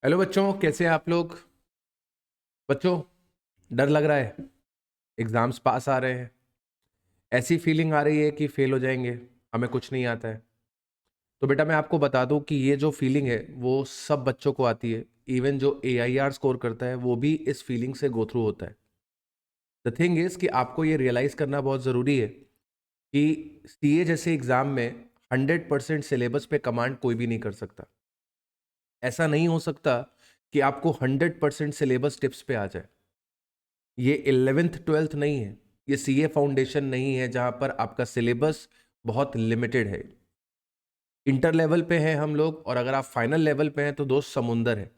Hello बच्चों, कैसे हैं आप लोग। बच्चों, डर लग रहा है। एग्जाम्स पास आ रहे हैं। ऐसी फीलिंग आ रही है कि फेल हो जाएंगे, हमें कुछ नहीं आता है। तो बेटा मैं आपको बता दूं कि ये जो फीलिंग है वो सब बच्चों को आती है। इवन जो AIR स्कोर करता है वो भी इस फीलिंग से गो थ्रू होता है। द थिंग इज कि आपको ये रियलाइज करना बहुत ज़रूरी है कि CA जैसे एग्जाम में 100% सिलेबस पे कमांड कोई भी नहीं कर सकता। ऐसा नहीं हो सकता कि आपको 100% सिलेबस टिप्स पे आ जाए। ये 11th 12th नहीं है, ये CA फाउंडेशन नहीं है जहां पर आपका सिलेबस बहुत लिमिटेड है। इंटर लेवल पे हैं हम लोग, और अगर आप फाइनल लेवल पे हैं तो दोस्त समुंदर है।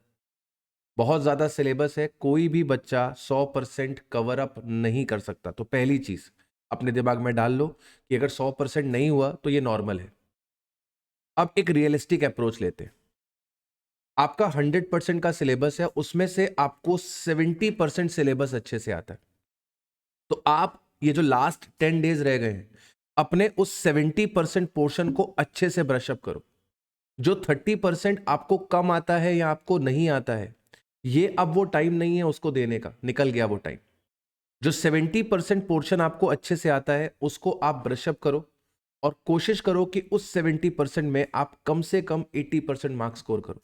बहुत ज़्यादा सिलेबस है, कोई भी बच्चा 100% कवर अप नहीं कर सकता। तो पहली चीज़ अपने दिमाग में डाल लो कि अगर 100% नहीं हुआ तो ये नॉर्मल है। अब एक रियलिस्टिक अप्रोच लेते हैं। आपका 100% का सिलेबस है, उसमें से आपको 70% सिलेबस अच्छे से आता है। तो आप ये जो लास्ट 10 डेज रह गए हैं, अपने उस 70% पोर्शन को अच्छे से ब्रशअप करो। जो 30% आपको कम आता है या आपको नहीं आता है, ये अब वो टाइम नहीं है उसको देने का, निकल गया वो टाइम। जो 70% पोर्शन आपको अच्छे से आता है उसको आप ब्रशअप करो, और कोशिश करो कि उस 70% में आप कम से कम 80% मार्क्स स्कोर करो।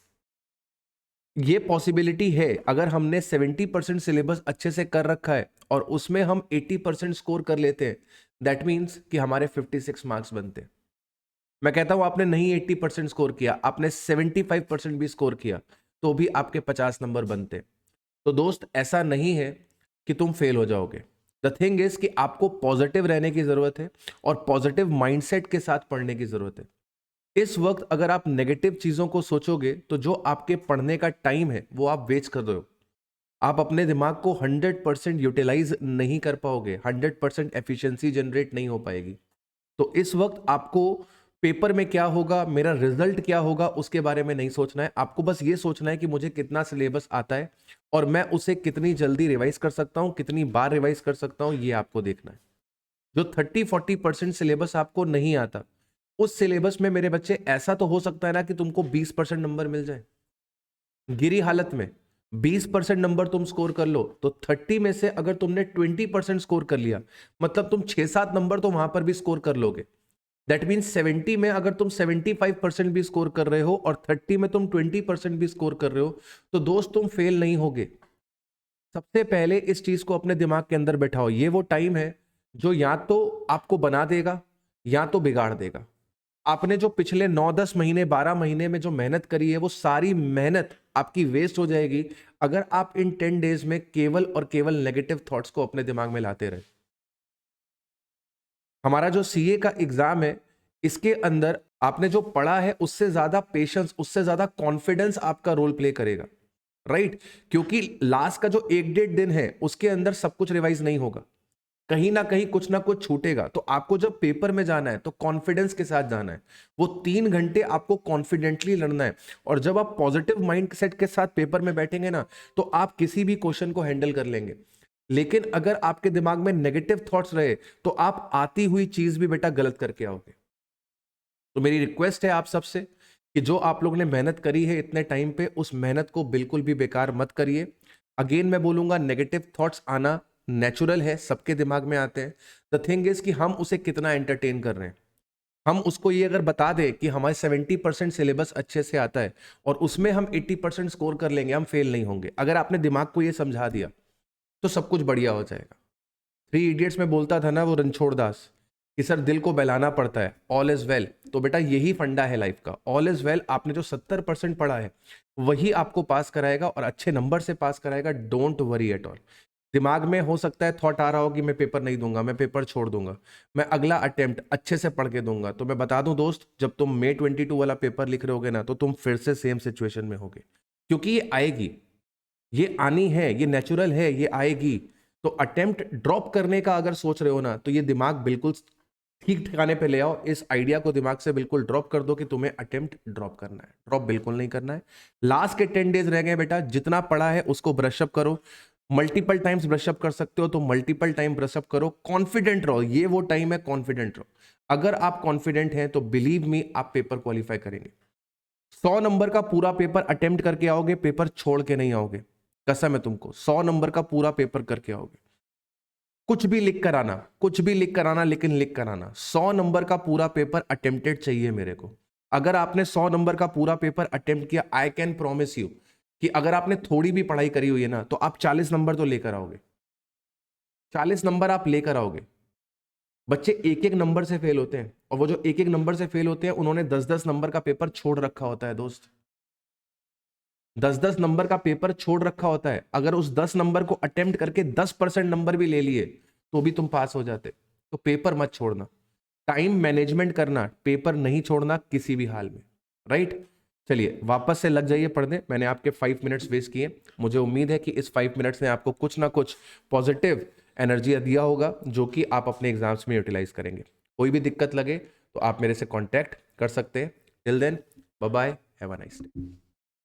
ये पॉसिबिलिटी है अगर हमने 70% सिलेबस अच्छे से कर रखा है और उसमें हम 80% स्कोर कर लेते हैं। दैट मीन्स कि हमारे 56 मार्क्स बनते हैं। मैं कहता हूं आपने नहीं 80% स्कोर किया, आपने 75% भी स्कोर किया तो भी आपके 50 नंबर बनते हैं। तो दोस्त, ऐसा नहीं है कि तुम फेल हो जाओगे। द थिंग इज कि आपको पॉजिटिव रहने की जरूरत है और पॉजिटिव माइंडसेट के साथ पढ़ने की जरूरत है। इस वक्त अगर आप नेगेटिव चीजों को सोचोगे तो जो आपके पढ़ने का टाइम है वो आप वेस्ट कर दो। आप अपने दिमाग को 100% यूटिलाइज नहीं कर पाओगे, 100% एफिशिएंसी जनरेट नहीं हो पाएगी। तो इस वक्त आपको पेपर में क्या होगा, मेरा रिजल्ट क्या होगा, उसके बारे में नहीं सोचना है। आपको बस ये सोचना है कि मुझे कितना सिलेबस आता है और मैं उसे कितनी जल्दी रिवाइज कर सकता हूं, कितनी बार रिवाइज कर सकता हूं, ये आपको देखना है। जो 30-40% सिलेबस आपको नहीं आता, उस सिलेबस में मेरे बच्चे ऐसा तो हो सकता है ना कि तुमको 20% नंबर मिल जाए। गिरी हालत में 20% नंबर तुम स्कोर कर लो तो 30 में से अगर तुमने 20% स्कोर कर लिया, मतलब तुम 6-7 नंबर तो वहां पर भी स्कोर कर लोगे। दैट मीन्स 70 में अगर तुम 75% भी स्कोर कर रहे हो और 30 में तुम 20% भी स्कोर कर रहे हो, तो दोस्त तुम फेल नहीं होगे। सबसे पहले इस चीज को अपने दिमाग के अंदर बैठाओ। ये वो टाइम है जो या तो आपको बना देगा या तो बिगाड़ देगा। आपने जो पिछले 9-10 महीने 12 महीने में जो मेहनत करी है वो सारी मेहनत आपकी वेस्ट हो जाएगी अगर आप इन 10 डेज में केवल और केवल नेगेटिव थॉट्स को अपने दिमाग में लाते रहे। हमारा जो CA का एग्जाम है, इसके अंदर आपने जो पढ़ा है उससे ज्यादा पेशेंस, उससे ज्यादा कॉन्फिडेंस आपका रोल प्ले करेगा। राइट? क्योंकि लास्ट का जो 1-1.5 दिन है उसके अंदर सब कुछ रिवाइज नहीं होगा, कहीं ना कुछ छूटेगा। तो आपको जब पेपर में जाना है तो कॉन्फिडेंस के साथ जाना है। वो 3 घंटे आपको कॉन्फिडेंटली लड़ना है। और जब आप पॉजिटिव माइंड सेट के साथ पेपर में बैठेंगे ना, तो आप किसी भी क्वेश्चन को हैंडल कर लेंगे। लेकिन अगर आपके दिमाग में नेगेटिव थॉट्स रहे तो आप आती हुई चीज भी बेटा गलत करके आओगे। तो मेरी रिक्वेस्ट है आप सबसे कि जो आप लोग ने मेहनत करी है इतने टाइम पे, उस मेहनत को बिल्कुल भी बेकार मत करिए। अगेन मैं बोलूंगा, नेगेटिव थॉट्स आना नेचुरल है, सबके दिमाग में आते हैं। द थिंग इज कि हम उसे कितना एंटरटेन कर रहे हैं। हम उसको ये अगर बता दें कि हमारे 70% सिलेबस अच्छे से आता है और उसमें हम 80% स्कोर कर लेंगे, हम फेल नहीं होंगे। अगर आपने दिमाग को ये समझा दिया तो सब कुछ बढ़िया हो जाएगा। 3 इडियट्स में बोलता था ना वो रणछोड़ दास कि सर दिल को बहलाना पड़ता है, ऑल इज वेल। तो बेटा यही फंडा है लाइफ का, ऑल इज वेल। आपने जो 70% पढ़ा है वही आपको पास कराएगा और अच्छे नंबर से पास कराएगा। Don't worry at all. दिमाग में हो सकता है थॉट आ रहा हो कि मैं पेपर नहीं दूंगा, मैं पेपर छोड़ दूंगा, मैं अगला अटेम्प्ट अच्छे से पढ़ के दूंगा। तो मैं बता दूं दोस्त, जब तुम May 22 वाला पेपर लिख रहे होगे ना, तो तुम फिर से सेम सिचुएशन में होगे। क्योंकि ये आएगी, ये आनी है, ये नेचुरल है, ये आएगी। तो अटेम्प्ट ड्रॉप करने का अगर सोच रहे हो ना, तो ये दिमाग बिल्कुल ठीक ठिकाने पे ले आओ। इस आइडिया को दिमाग से बिल्कुल ड्रॉप कर दो कि तुम्हें अटेम्प्ट ड्रॉप करना है। ड्रॉप बिल्कुल नहीं करना है। लास्ट के 10 डेज रह गए बेटा, जितना पढ़ा है उसको ब्रशअप करो। मल्टीपल टाइम्स ब्रशअप कर सकते हो तो मल्टीपल टाइम ब्रशअप करो। कॉन्फिडेंट रहो, ये वो टाइम है, कॉन्फिडेंट रहो। अगर आप कॉन्फिडेंट हैं तो बिलीव मी, आप पेपर क्वालिफाई करेंगे। 100 नंबर का पूरा पेपर अटेम्प्ट करके आओगे, पेपर छोड़ के नहीं आओगे, कसम है तुमको। 100 नंबर का पूरा पेपर करके आओगे, कुछ भी लिख कर आना, कुछ भी लिख कर आना, लेकिन लिख कर आना। 100 नंबर का पूरा पेपर अटेम्प्टेड चाहिए मेरे को। अगर आपने 100 नंबर का पूरा पेपर अटेम्प्ट किया, आई कैन प्रॉमिस यू कि अगर आपने थोड़ी भी पढ़ाई करी हुई है ना, तो आप 40 नंबर तो लेकर आओगे, 40 नंबर आप लेकर आओगे। बच्चे एक एक नंबर से फेल होते हैं, और वो जो एक एक नंबर से फेल होते हैं, उन्होंने 10-10 नंबर का पेपर छोड़ रखा होता है दोस्त। 10-10 नंबर का पेपर छोड़ रखा होता है। अगर उस 10 नंबर को अटेम्प्ट करके 10% नंबर भी ले लिए, तो भी तुम पास हो जाते। तो पेपर मत छोड़ना, टाइम मैनेजमेंट करना, पेपर नहीं छोड़ना किसी भी हाल में, राइट। चलिए वापस से लग जाइए पढ़ने। मैंने आपके 5 मिनट्स वेस्ट किए, मुझे उम्मीद है कि इस 5 मिनट्स ने आपको कुछ ना कुछ पॉजिटिव एनर्जी दिया होगा, जो कि आप अपने एग्जाम्स में यूटिलाइज करेंगे। कोई भी दिक्कत लगे तो आप मेरे से कॉन्टैक्ट कर सकते हैं। Till then, bye bye, have a nice day.